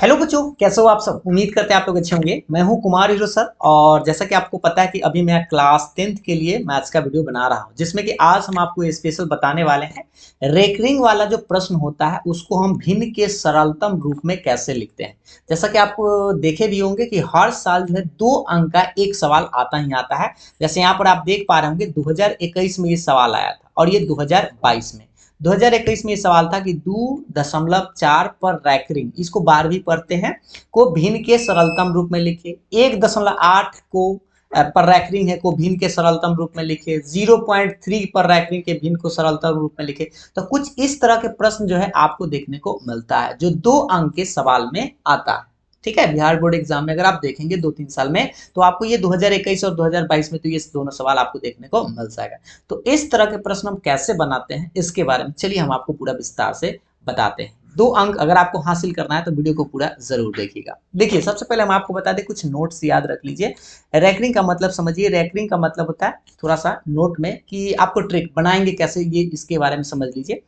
Hello बच्चों, कैसे हो आप सब। उम्मीद करते हैं आप लोग अच्छे होंगे। मैं हूं कुमार हीरो सर और जैसा कि आपको पता है कि अभी मैं क्लास 10th के लिए मैथ्स का वीडियो बना रहा हूं, जिसमें कि आज हम आपको स्पेशल बताने वाले हैं रेकरिंग वाला जो प्रश्न होता है उसको हम भिन्न के सरलतम रूप में कैसे लिखते हैं। जैसा कि आप देखे भी होंगे कि हर साल जो है 2 अंक का एक सवाल आता ही आता है। जैसे यहाँ पर आप देख पा रहे होंगे 2021 में ये सवाल आया था और ये 2022 में 2021 में ये सवाल था कि 2.4 पर रैकरिंग, इसको 12वीं पढ़ते हैं, को भिन्न के सरलतम रूप में लिखे। 1.8 को पर रैकरिंग है को भिन्न के सरलतम रूप में लिखे। 0.3 पर रैकरिंग के भिन्न को सरलतम रूप में लिखे। तो कुछ इस तरह के प्रश्न जो है आपको देखने को मिलता है जो 2 अंक के सवाल में आता है। ठीक है, बिहार बोर्ड एग्जाम में अगर आप देखेंगे 2-3 साल में तो आपको ये 2021 और 2022 में तो ये दोनों सवाल आपको देखने को मिल जाएगा। तो इस तरह के प्रश्न हम कैसे बनाते हैं इसके बारे में चलिए हम आपको पूरा विस्तार से बताते हैं। 2 अंक अगर आपको हासिल करना है तो वीडियो को पूरा जरूर देखिएगा। देखिए, सबसे पहले हम आपको बता दें, कुछ नोट्स याद रख लीजिए। रैकरिंग का मतलब समझिए। रैकरिंग का मतलब होता है थोड़ा सा नोट में कि आपको ट्रिक बनाएंगे कैसे, ये इसके बारे में समझ लीजिए।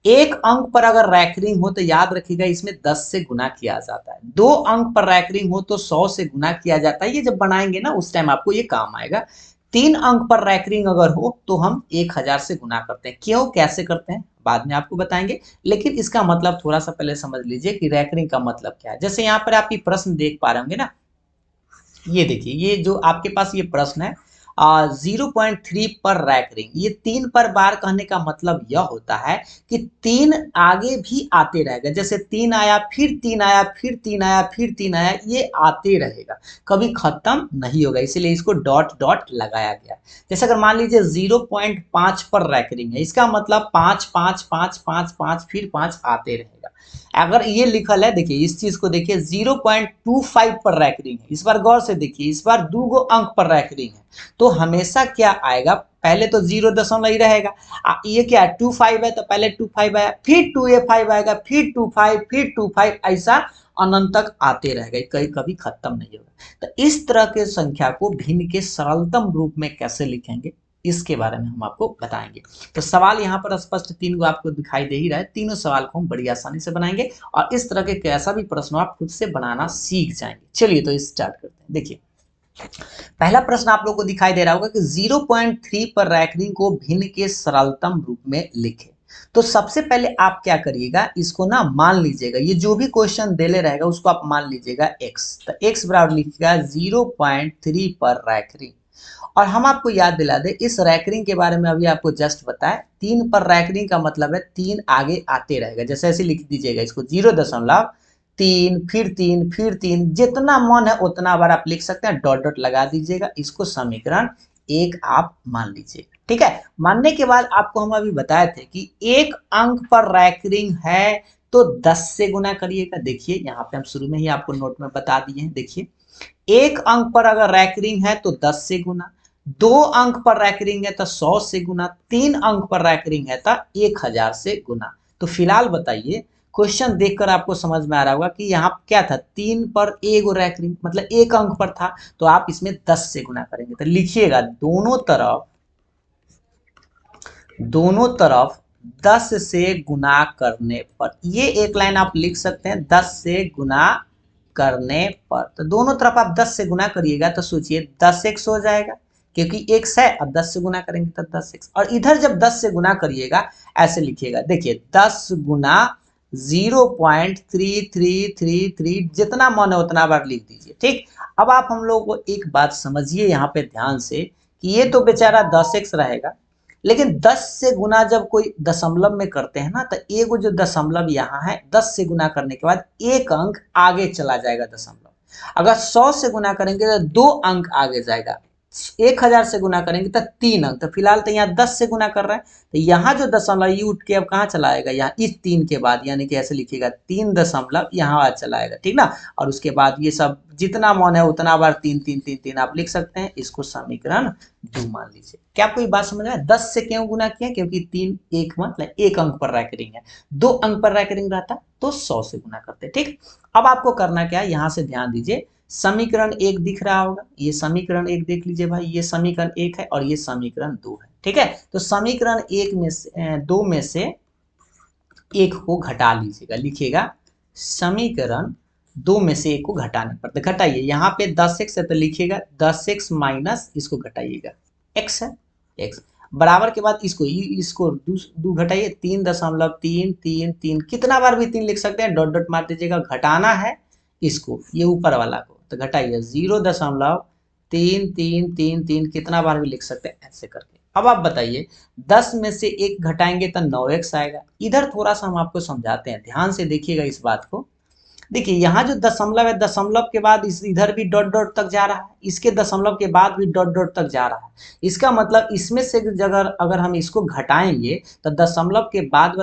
1 अंक पर अगर रैकरिंग हो तो याद रखिएगा इसमें 10 से गुना किया जाता है। 2 अंक पर रैकरिंग हो तो 100 से गुना किया जाता है। ये जब बनाएंगे ना उस टाइम आपको ये काम आएगा। 3 अंक पर रैकरिंग अगर हो तो हम 1000 से गुना करते हैं। क्यों, कैसे करते हैं बाद में आपको बताएंगे, लेकिन इसका मतलब थोड़ा सा पहले समझ लीजिए कि रैकरिंग का मतलब क्या है। जैसे यहाँ पर आप ये प्रश्न देख पा रहे होंगे ना, ये देखिए, ये जो आपके पास ये प्रश्न है 0.3 पर रैकरिंग, ये 3 पर बार कहने का मतलब यह होता है कि 3 आगे भी आते रहेगा। जैसे 3 आया, फिर 3 आया, फिर 3 आया, फिर 3 आया, ये आते रहेगा, कभी खत्म नहीं होगा, इसीलिए इसको डॉट डॉट लगाया गया। जैसे अगर मान लीजिए 0.5 पर रैकरिंग है, इसका मतलब 5 5 5 5 5 फिर 5 आते रहेगा। अगर ये लिखल है, देखिए इस चीज को देखिए 0.25 पर रैकरिंग है, इस बार गौर से देखिए, इस बार 2 अंक पर रैकरिंग है, तो हमेशा क्या आएगा, पहले तो 0 दशमलव ही रहेगा। ये क्या है 25 है तो पहले 25 आया, फिर 2a5 आएगा, फिर 25, फिर 25, ऐसा अनंत तक आते रहेगा, कहीं कभी खत्म नहीं होगा। तो इस तरह के संख्या को भिन्न के सरलतम रूप में कैसे लिखेंगे इसके बारे में हम आपको बताएंगे। तो सवाल यहाँ पर स्पष्ट 3 को आपको दिखाई दे ही रहा है। तीनों सवाल को हम बड़ी आसानी से बनाएंगे और इस तरह के कैसा भी प्रश्न आप खुद से बनाना सीख जाएंगे। चलिए तो स्टार्ट करते हैं। देखिए, पहला प्रश्न आप लोग को दिखाई दे रहा होगा कि 0.3 पर रैकरिंग को भिन्न के सरलतम रूप में लिखे। तो सबसे पहले आप क्या करिएगा, इसको ना मान लीजिएगा, ये जो भी क्वेश्चन देले रहेगा उसको आप मान लीजिएगा x। तो x बराबर लिखिएगा 0.3 पर रैकरिंग। और हम आपको याद दिला दें, इस रैकरिंग के बारे में अभी आपको जस्ट बताया, 3 पर रैकरिंग का मतलब है 3 आगे आते रहेगा। जैसे ऐसे लिख दीजिएगा इसको 0.3, फिर 3, फिर 3, जितना मन है उतना बार आप लिख सकते हैं, डॉट डॉट लगा दीजिएगा। इसको समीकरण 1 आप मान लीजिए। ठीक है, मानने के बाद आपको हम अभी बताए थे कि 1 अंक पर रैकरिंग है तो 10 से गुना करिएगा। देखिए यहाँ पे हम शुरू में ही आपको नोट में बता दिए हैं। देखिए, 1 अंक पर अगर रैकरिंग है तो 10 से गुना, 2 अंक पर रैकरिंग है तो 100 से गुना, 3 अंक पर रैकरिंग है तो 1000 से गुना। तो फिलहाल बताइए, क्वेश्चन देखकर आपको समझ में आ रहा होगा कि यहाँ क्या था, 3 पर एगो रैकरिंग मतलब 1 अंक पर था, तो आप इसमें 10 से गुना करेंगे। तो लिखिएगा दोनों तरफ 10 से गुना करने पर, ये एक लाइन आप लिख सकते हैं, 10 से गुना करने पर। तो दोनों तरफ आप 10 से गुना करिएगा तो सोचिए 10x हो जाएगा, क्योंकि x है, अब 10 से गुना करेंगे तो 10x। और इधर जब 10 से गुना करिएगा ऐसे लिखिएगा, देखिए 10 गुना 0.3333, जितना मन है उतना बार लिख दीजिए। ठीक, अब आप हम लोग को एक बात समझिए यहाँ पे ध्यान से कि ये तो बेचारा 10x रहेगा, लेकिन 10 से गुना जब कोई दशमलव में करते हैं ना, तो एगो जो दशमलव यहाँ है 10 से गुना करने के बाद 1 अंक आगे चला जाएगा दशमलव। अगर 100 से गुना करेंगे तो 2 अंक आगे जाएगा, 1000 से गुना करेंगे तो 3 अंक। तो फिलहाल तो यहाँ 10 से गुना कर रहे हैं, तो यहाँ जो दशमलव ये उठ के अब कहाँ चला आएगा, यहाँ इस 3 के बाद, यानी कि ऐसे लिखिएगा 3 दशमलव यहाँ चला आएगा। ठीक ना, और उसके बाद ये सब जितना मन है उतना बार 3 3 3 3 आप लिख सकते हैं। इसको समीकरण 2 मान लीजिए। क्या आपको ये बात समझ में आया? 10 से क्यों गुना किया, क्योंकि 3 1 मतलब 1 अंक पर रैकरिंग है, 2 अंक पर रैकरिंग रहता तो 100 से गुना करते। ठीक, अब आपको करना क्या है, यहाँ से ध्यान दीजिए, समीकरण 1 दिख रहा होगा, ये समीकरण 1 देख लीजिए भाई, ये समीकरण 1 है और ये समीकरण 2 है। ठीक है, तो समीकरण 1 में से 2 में से 1 को घटा लीजिएगा, लिखिएगा समीकरण दो में से एक को घटाने पर। तो घटाइए, यहाँ पे 10x है तो लिखिएगा 10x माइनस इसको घटाइएगा x है, x बराबर के बाद इसको दो घटाइए, 3.333, कितना बार भी 3 लिख सकते हैं, डॉट डॉट मार दीजिएगा। घटाना है इसको, ये ऊपर वाला को, तो घटाइए 0.333, कितना बार भी लिख सकते हैं ऐसे करके। अब आप बताइए 10 में से 1 घटाएंगे तो 9x आएगा। इधर थोड़ा सा हम आपको समझाते हैं, ध्यान से देखिएगा इस बात को। देखिए यहाँ जो दशमलव है, दशमलव के बाद इस इधर भी डॉट डॉट तक जा रहा है, इसके दशमलव के बाद भी डॉट डॉट तक जा रहा है। इसका मतलब इसमें से अगर हम इसको घटाएंगे तो दशमलव के बाद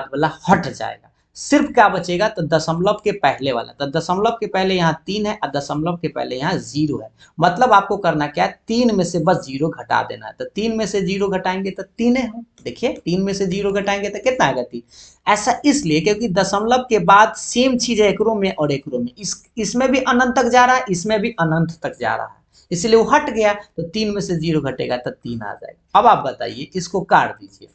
वाला हट जाएगा, सिर्फ क्या बचेगा, तो दशमलव के पहले वाला। तो दशमलव के पहले यहाँ 3 है और दशमलव के पहले यहाँ 0 है। मतलब आपको करना क्या है, 3 में से बस 0 घटा देना है। तो 3 में से 0 घटाएंगे तो 3 है। देखिए 3 में से 0 घटाएंगे तो कितना आएगा, 3। ऐसा इसलिए क्योंकि दशमलव के बाद सेम चीज है एकरो में और एकरो में, इसमें भी अनंत तक जा रहा है, इसमें भी अनंत तक जा रहा है, इसलिए वो हट गया। तो 3 में से 0 घटेगा तो 3 आ जाएगा। अब आप बताइए, इसको काट दीजिए,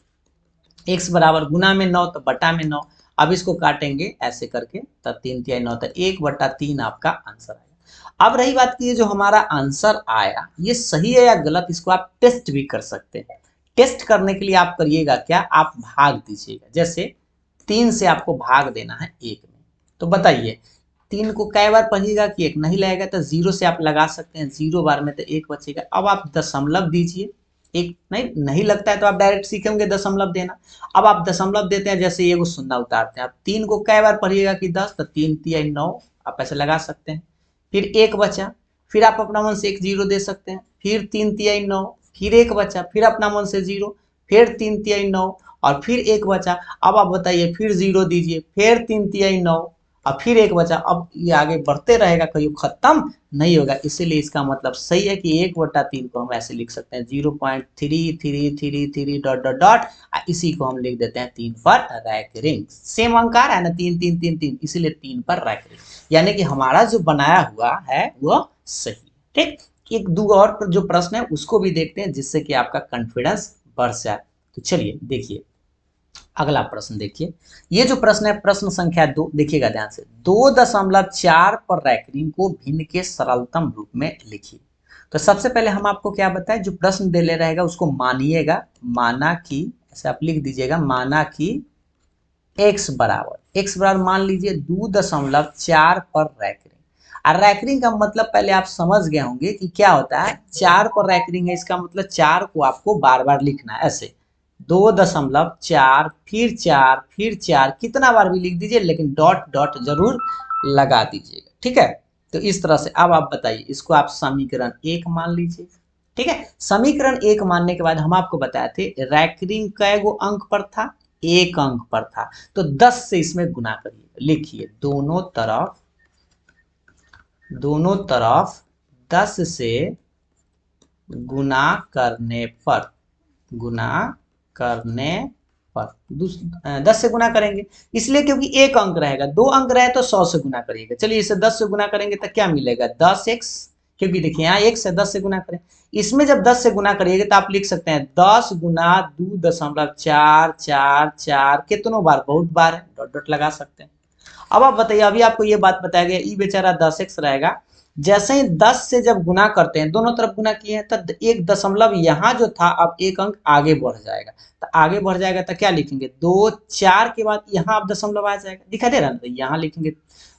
x बराबर गुना में 9 तो बटा में 9। अब इसको काटेंगे ऐसे करके, तो 3 तिहाई 9, तो 1/3 आपका आंसर आएगा। अब रही बात की, जो हमारा आंसर आया ये सही है या गलत, इसको आप टेस्ट भी कर सकते हैं। टेस्ट करने के लिए आप करिएगा क्या, आप भाग दीजिएगा। जैसे 3 से आपको भाग देना है 1 में, तो बताइए 3 को कई बार पढ़िएगा कि 1 नहीं लगेगा, तो 0 से आप लगा सकते हैं, 0 बार में तो 1 बचेगा। अब आप दशमलव दीजिए, एक नहीं लगता है तो आप डायरेक्ट सीखेंगे दशमलव देना। अब आप दशमलव देते हैं, जैसे ये शून्य उतारते हैं, आप 3 को कई बार पढ़िएगा कि 10, तो 3 तिहाई 9 आप ऐसे लगा सकते हैं। फिर 1 बचा, फिर आप अपना मन से 1 0 दे सकते हैं, फिर 3 तिहाई 9, फिर 1 बचा, फिर अपना मन से 0, फिर 3 तिहाई 9 और फिर 1 बचा। अब आप बताइए, फिर 0 दीजिए, फिर 3 तिहाई 9 और फिर 1 बचा। अब ये आगे बढ़ते रहेगा, कहीं खत्म नहीं होगा। इसीलिए इसका मतलब सही है कि 1/3 को हम ऐसे लिख सकते हैं 0.3333 डॉट डॉट डॉट, इसी को हम लिख देते हैं 3 पर रैंक। सेम अंक आ रहा है ना, 3 3 3 3, इसीलिए 3 पर रैंक, यानी कि हमारा जो बनाया हुआ है वो सही। ठीक, एक दो और जो प्रश्न है उसको भी देखते हैं, जिससे कि आपका कॉन्फिडेंस बढ़ जाए। तो चलिए देखिए अगला प्रश्न। देखिए ये जो प्रश्न है, प्रश्न संख्या 2, देखिएगा ध्यान से। 2.4 पर रैंकिंग को भिन्न के सरलतम रूप में लिखिए। तो सबसे पहले हम आपको क्या बताएं, जो प्रश्न दे ले रहेगा उसको मानिएगा, माना कि, ऐसे आप लिख दीजिएगा, माना कि x बराबर मान लीजिए 2.4 पर रैंकिंग। और रैंकिंग का मतलब पहले आप समझ गए होंगे कि क्या होता है, 4 पर रैंकिंग है, इसका मतलब 4 को आपको बार बार लिखना है ऐसे, 2.4 फिर 4 फिर 4, कितना बार भी लिख दीजिए, लेकिन डॉट डॉट जरूर लगा दीजिएगा। ठीक है, तो इस तरह से। अब आप बताइए, इसको आप समीकरण 1 मान लीजिए। ठीक है, समीकरण 1 मानने के बाद हम आपको बताए थे रैंकिंग कै गो अंक पर था, 1 अंक पर था, तो 10 से इसमें गुना करिए। लिखिए दोनों तरफ 10 से गुना करने पर 10 से गुना करेंगे, इसलिए क्योंकि 1 अंक रहेगा, 2 अंक रहे तो 100 से गुना करिएगा। चलिए इसे 10 से गुना करेंगे तो क्या मिलेगा, 10x, क्योंकि देखिए यहाँ 1 से 10 से गुना करें, इसमें जब 10 से गुना करिएगा तो आप लिख सकते हैं 10 गुना 2.444, कितनों बार, बहुत बार है, डॉट डॉट लगा सकते हैं। अब आप बताइए, अभी आपको ये बात बताया गया, ई बेचारा 10x रहेगा, जैसे ही 10 से जब गुना करते हैं, दोनों तरफ गुना किए हैं, तब 1 दशमलव यहाँ जो था अब 1 अंक आगे बढ़ जाएगा। तो आगे बढ़ जाएगा तो क्या लिखेंगे, 2 4 के बाद यहाँ आप दशमलव आ जाएगा, दिखा दे रहा है ना, यहाँ लिखेंगे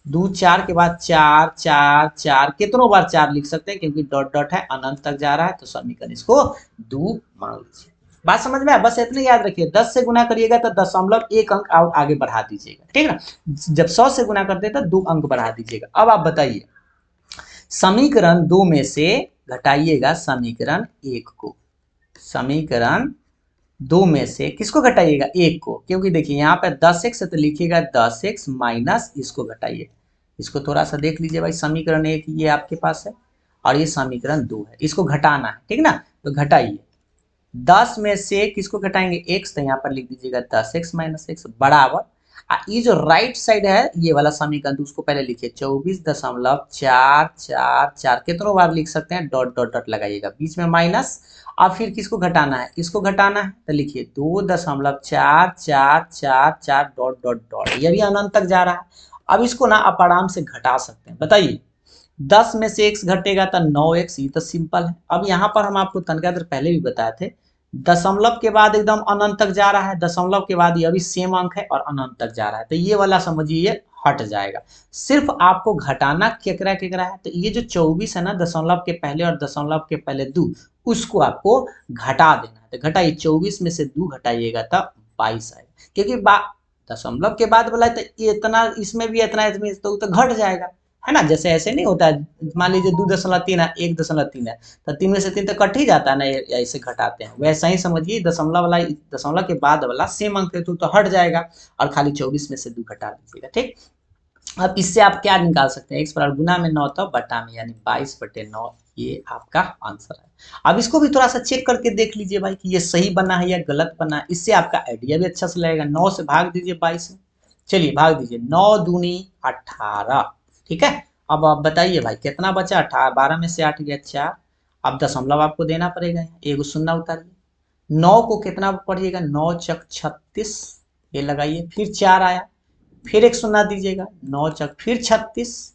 2 4 के बाद 4 4 4, कितनों बार 4 लिख सकते हैं, क्योंकि डॉट डॉट है, अनंत तक जा रहा है, तो समीकरण इसको 2 मान लीजिए। बात समझ में है, बस इतने याद रखिए, 10 से गुना करिएगा तो दशमलव 1 अंक आगे बढ़ा दीजिएगा। ठीक है ना, जब 100 से गुना करते हैं तो 2 अंक बढ़ा दीजिएगा। अब आप बताइए, समीकरण 2 में से घटाइएगा समीकरण 1 को, समीकरण 2 में से किसको घटाइएगा, 1 को, क्योंकि देखिए यहाँ पे 10x है तो लिखिएगा 10x माइनस इसको घटाइए। इसको थोड़ा सा देख लीजिए भाई, समीकरण 1 ये आपके पास है और ये समीकरण 2 है, इसको घटाना है। ठीक ना, तो घटाइए, 10 में से किसको घटाएंगे, x, तो यहाँ पर लिख दीजिएगा 10x माइनस x बराबर, ये जो राइट साइड है ये वाला समीकरण, तो उसको पहले लिखिए 24.444, कितनों बार लिख सकते हैं, डॉट डॉट डॉट लगाइएगा, बीच में माइनस। अब फिर किसको घटाना है, इसको घटाना है, तो लिखिए 2.4444 डॉट डॉट डॉट, ये भी अनंत तक जा रहा है। अब इसको ना आप आराम से घटा सकते हैं। बताइए 10 में से x घटेगा तो 9x, ये तो सिंपल है। अब यहाँ पर हम आपको तनका देर पहले भी बताए थे, दशमलव के बाद एकदम अनंत तक जा रहा है, दशमलव के बाद ये भी सेम अंक है और अनंत तक जा रहा है, तो ये वाला समझिए ये हट जाएगा। सिर्फ आपको घटाना केकरा केकरा है, तो ये जो 24 है ना दशमलव के पहले और दशमलव के पहले 2, उसको आपको घटा देना है। तो घटाइए 24 में से 2 घटाइएगा तो 22 आएगा, क्योंकि दशमलव के बाद बोला तो इतना, इसमें भी इतना, इसमें तो घट जाएगा, है ना। जैसे ऐसे नहीं होता है, मान लीजिए 2.3 है, 1.3 है, तो 3 में से 3 तो कट ही जाता है ना, ऐसे घटाते हैं। वैसा ही समझिए दशमलव वाला, दशमलव के बाद वाला सेम अंक है तो हट जाएगा और खाली 24 में से 2 घटा दीजिएगा। ठीक, अब इससे आप क्या निकाल सकते हैं, x बराबर गुना में 9 तो बटा में, यानी 22/9, ये आपका आंसर है। अब इसको भी थोड़ा सा चेक करके देख लीजिए भाई कि ये सही बना है या गलत बना है, इससे आपका आइडिया भी अच्छा से लगेगा। 9 से भाग दीजिए 22 में, चलिए भाग दीजिए, 9 दूनी 18, ठीक है। अब आप बताइए भाई कितना बचा, 12 में से 8 गया 4। अब दशमलव आपको देना पड़ेगा, एक शून्य उतारिए, 9 को कितना पढ़िएगा, 9 चक 36, ये लगाइए, फिर 4 आया, फिर एक शून्य दीजिएगा, 9 चक फिर 36,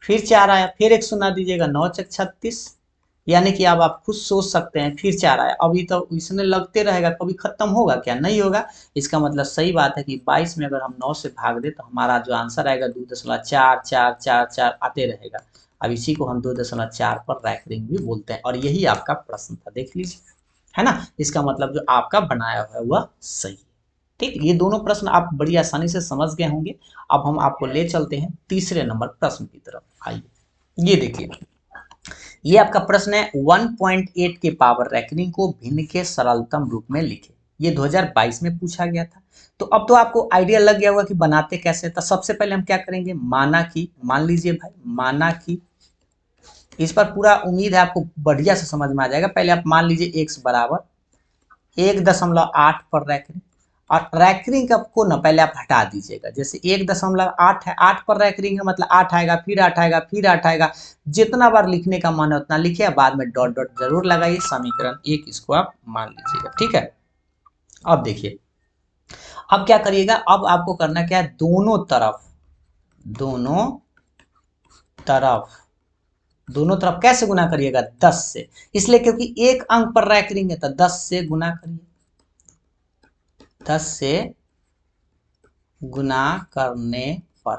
फिर 4 आया, फिर एक शून्य दीजिएगा, 9 चक 36, यानी कि अब आप खुद सोच सकते हैं, फिर 4 आया, अभी तो इसने लगते रहेगा, कभी खत्म होगा क्या, नहीं होगा। इसका मतलब सही बात है कि 22 में अगर हम 9 से भाग दे तो हमारा जो आंसर आएगा 2.44444 आते रहेगा। अब इसी को हम 2.4 पर रैंकिंग भी बोलते हैं, और यही आपका प्रश्न था, देख लीजिए, है ना। इसका मतलब जो आपका बनाया हुआ है वह सही है। ठीक, ये दोनों प्रश्न आप बड़ी आसानी से समझ गए होंगे। अब हम आपको ले चलते हैं तीसरे नंबर प्रश्न की तरफ, आइए। ये देखिए, ये आपका प्रश्न है 1.8 के पावर रैंकिंग को भिन्न के सरलतम रूप में लिखे। ये 2022 में पूछा गया था। तो अब तो आपको आइडिया लग गया होगा कि बनाते कैसे। तो सबसे पहले हम क्या करेंगे, माना कि, मान लीजिए भाई, माना कि, इस पर पूरा उम्मीद है आपको बढ़िया से समझ में आ जाएगा। पहले आप मान लीजिए x बराबर 1.8 पर रैंकिंग, और रैंकिंग को ना पहले आप हटा दीजिएगा। जैसे 1.8 है, 8 पर रैंकिंग है, मतलब 8 आएगा, फिर 8 आएगा, फिर 8 आएगा, जितना बार लिखने का मन है उतना लिखिए, बाद में डॉट डॉट जरूर लगाइए, समीकरण 1 इसको आप मान लीजिएगा। ठीक है, अब देखिए, अब क्या करिएगा, अब आपको करना क्या है, दोनों तरफ कैसे गुना करिएगा, 10 से, इसलिए क्योंकि एक अंक पर रैंकिंग है तो 10 से गुना करिए, 10 से गुना करने पर,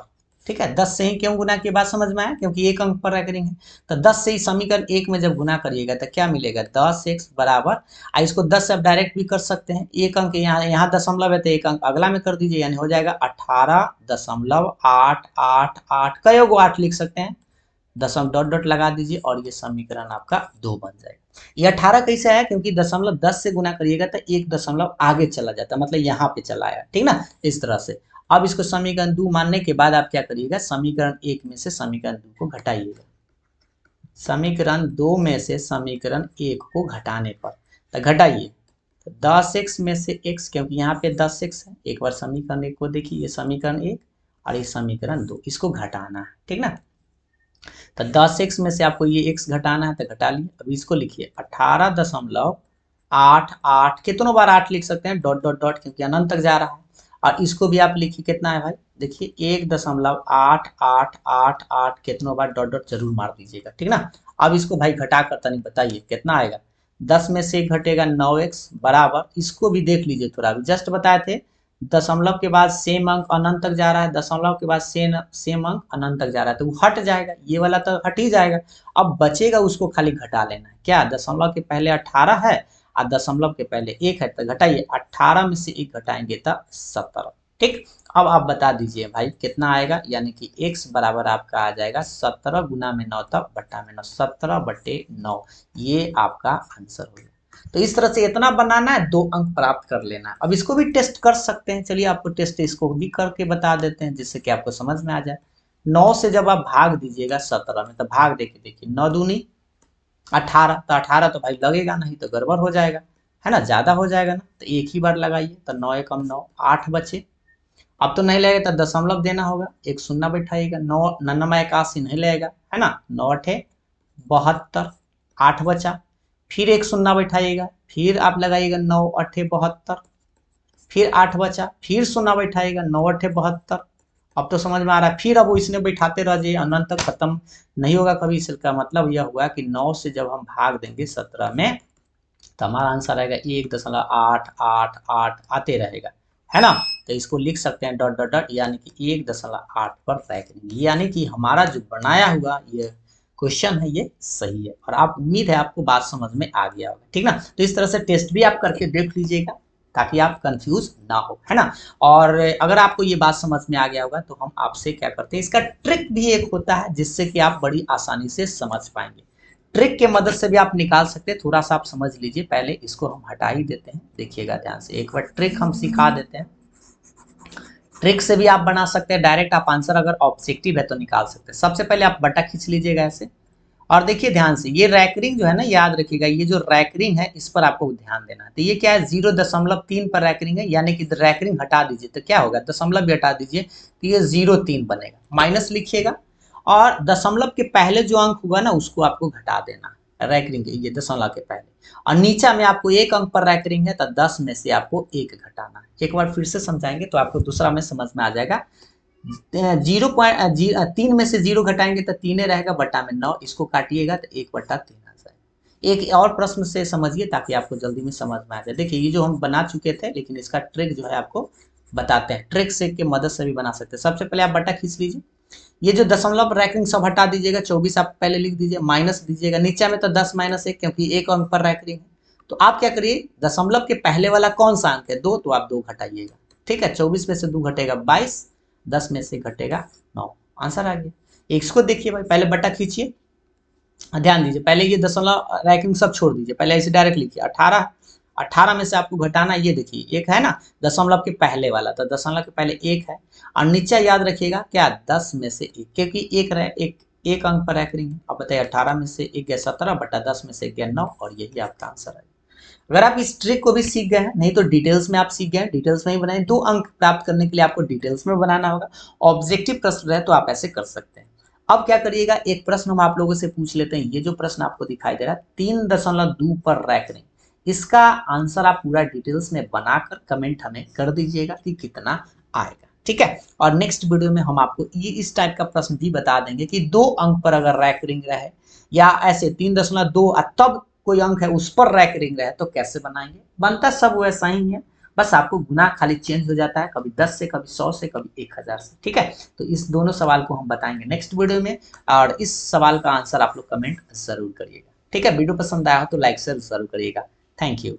ठीक है। 10 से ही क्यों गुना की बात समझ में आया, क्योंकि एक अंक पर रैंकिंग है, तो 10 से ही समीकरण 1 में जब गुना करिएगा तो क्या मिलेगा, 10x बराबर, इसको 10 से आप डायरेक्ट भी कर सकते हैं, एक अंक यहाँ दशमलव है तो एक अंक अगला में कर दीजिए, यानी हो जाएगा 18.888, कई गो 8 लिख सकते हैं, दशम डॉट डॉट लगा दीजिए, और ये समीकरण आपका 2 बन जाएगा। ये 18 कैसे आया, क्योंकि दशमलव 10 से गुना करिएगा तो एक दशमलव आगे चला जाता है, मतलब यहाँ पे चला आया, ठीक ना, इस तरह से। अब इसको समीकरण 2 मानने के बाद आप क्या करिएगा, समीकरण 1 में से समीकरण 2 को घटाइएगा, समीकरण 2 में से समीकरण 1 को घटाने पर, तो घटाइए, तो 10x में से x, क्योंकि यहाँ पे 10x है, एक बार समीकरण 1 को देखिए, ये समीकरण 1 और ये समीकरण 2, इसको घटाना है, ठीक ना। तो 10x में से आपको ये x घटाना है तो घटा लिए। अब इसको लिखिए 18.88, कितनों बार 8 लिख सकते हैं, डॉट डॉट डॉट, क्योंकि अनंत तक जा रहा है। और इसको भी आप लिखिए, कितना है भाई, देखिए 1.8888, कितनों बार डॉट डॉट जरूर मार दीजिएगा, ठीक ना। अब इसको भाई घटा कर तनिक बताइए कितना आएगा, 10 में से घटेगा 9x बराबर, इसको भी देख लीजिए, थोड़ा भी जस्ट बताए थे, दशमलव के बाद सेम अंक अनंत तक जा रहा है, दशमलव के बाद सेम अंक अनंत तक जा रहा है, तो वो हट जाएगा, ये वाला तो हट ही जाएगा। अब बचेगा उसको खाली घटा लेना है, क्या, दशमलव के पहले 18 है और दशमलव के पहले 1 है, तो घटाइए, 18 में से 1 घटाएंगे तो 17, ठीक। अब आप बता दीजिए भाई कितना आएगा, यानी कि x बराबर आपका आ जाएगा 17 गुना में 9 तक बट्टा में 9, 17/9, ये आपका आंसर हो गया। तो इस तरह से इतना बनाना है, 2 अंक प्राप्त कर लेना है। अब इसको भी टेस्ट कर सकते हैं, चलिए आपको टेस्ट इसको भी करके बता देते हैं, जिससे कि आपको समझ में आ जाए। 9 से जब आप भाग दीजिएगा 17 में, तो भाग देके देखिए, 9 दूनी 18, तो 18 तो भाई लगेगा नहीं, तो गड़बड़ हो जाएगा, है ना, ज्यादा हो जाएगा ना, तो एक ही बार लगाइए, तो 9 एकम 9, 8 बचे। अब तो नहीं लगेगा तो दशमलव देना होगा, एक शून्य बैठाइएगा, 9 99 81 नहीं लगेगा, है ना, 9 8 72, 8 बचा, फिर एक शून्य बैठाइएगा, फिर आप लगाइएगा 9 8 72, फिर 8 बचा, फिर शून्य बैठाइएगा, 9 8 72, अब तो समझ में आ रहा है। फिर अब वो इसने बैठाते रह जाइए, अनंत तक खत्म नहीं होगा कभी। इसका मतलब यह हुआ कि 9 से जब हम भाग देंगे 17 में, तो हमारा आंसर आएगा 1.888 आते रहेगा, है ना। तो इसको लिख सकते हैं डॉट डॉट डॉट, यानी कि 1.8 पर रैंकिंग, यानी कि हमारा जो बनाया हुआ ये क्वेश्चन है ये सही है। और आप, उम्मीद है आपको बात समझ में आ गया होगा, ठीक ना। तो इस तरह से टेस्ट भी आप करके देख लीजिएगा ताकि आप कंफ्यूज ना हो, है ना। और अगर आपको ये बात समझ में आ गया होगा तो हम आपसे क्या करते हैं, इसका ट्रिक भी एक होता है जिससे कि आप बड़ी आसानी से समझ पाएंगे। ट्रिक के मदद से भी आप निकाल सकते हैं, थोड़ा सा आप समझ लीजिए। पहले इसको हम हटा ही देते हैं, देखिएगा ध्यान से, एक बार ट्रिक हम सिखा देते हैं। ट्रिक से भी आप बना सकते हैं, डायरेक्ट आप आंसर अगर ऑब्जेक्टिव है तो निकाल सकते हैं। सबसे पहले आप बटा खींच लीजिएगा ऐसे, और देखिए ध्यान से, ये रैकरिंग जो है ना, याद रखिएगा, ये जो रैकरिंग है इस पर आपको ध्यान देना है। तो ये क्या है, 0.3 पर रैकरिंग है, यानी कि रैकरिंग हटा दीजिए तो क्या होगा, दशमलव भी हटा दीजिए तो ये 0.3 बनेगा, माइनस लिखिएगा। और दशमलव के पहले जो अंक होगा ना उसको आपको घटा देना है, रैकरिंग ये दशमलव के पहले। और नीचा में आपको एक अंक पर रैकरिंग है तो 10 में से आपको एक घटाना है। एक बार फिर से समझाएंगे तो आपको दूसरा में समझ में आ जाएगा। 3 में से 0 घटाएंगे तो 3 रहेगा, बटा में 9, इसको काटिएगा तो 1/3 आ जाएगा। एक और प्रश्न से समझिए ताकि आपको जल्दी में समझ में आ जाए। देखिए ये जो हम बना चुके थे, लेकिन इसका ट्रिक जो है आपको बताते हैं, ट्रिक से के मदद से भी बना सकते हैं। सबसे पहले आप बटा खींच लीजिए, ये जो दशमलव रैंकिंग सब हटा दीजिएगा, 24 आप पहले लिख दीजिए, माइनस दीजिएगा नीचे में तो 10-1 क्योंकि एक अंक पर रैंकिंग है। तो आप क्या करिए, दशमलव के पहले वाला कौन सा अंक है, 2, तो आप 2 घटाइएगा, ठीक है। 24 में से 2 घटेगा 22, 10 में से घटेगा 9, आंसर आ गया। इसको देखिए भाई, पहले बटा खींचिए, ध्यान दीजिए, पहले ये दशमलव रैंकिंग सब छोड़ दीजिए, पहले ऐसे डायरेक्ट लिखिए 18, 18 में से आपको घटाना, ये देखिए एक है ना दशमलव के पहले वाला, तो दशमलव के पहले एक है, और नीचे याद रखिएगा क्या, 10 में से एक, क्योंकि एक अंक पर रैंकिंग है। अब बताइए 18 में से 1 गया 17, बटा 10 में से 1 गया 9, और यही आपका आंसर है। अगर आप इस ट्रिक को भी सीख गए हैं, नहीं तो डिटेल्स में आप सीख गए हैं, डिटेल्स में ही बनाए, 2 अंक प्राप्त करने के लिए आपको डिटेल्स में बनाना होगा। ऑब्जेक्टिव प्रश्न रहे तो आप ऐसे कर सकते हैं। अब क्या करिएगा, एक प्रश्न हम आप लोगों से पूछ लेते हैं। ये जो प्रश्न आपको दिखाई दे रहा है 3.2 पर रैंकिंग, इसका आंसर आप पूरा डिटेल्स में बनाकर कमेंट हमें कर दीजिएगा कि कितना आएगा, ठीक है। और नेक्स्ट वीडियो में हम आपको ये इस टाइप का प्रश्न भी बता देंगे कि 2 अंक पर अगर रैंकिंग रहे, या ऐसे 3.2 तब कोई अंक है उस पर रैंकिंग रहे तो कैसे बनाएंगे। बनता सब वैसा ही है, बस आपको गुना खाली चेंज हो जाता है, कभी 10 से, कभी 100 से, कभी 1000 से, ठीक है। तो इस दोनों सवाल को हम बताएंगे नेक्स्ट वीडियो में, और इस सवाल का आंसर आप लोग कमेंट जरूर करिएगा, ठीक है। वीडियो पसंद आया हो तो लाइक शेयर जरूर करिएगा। Thank you.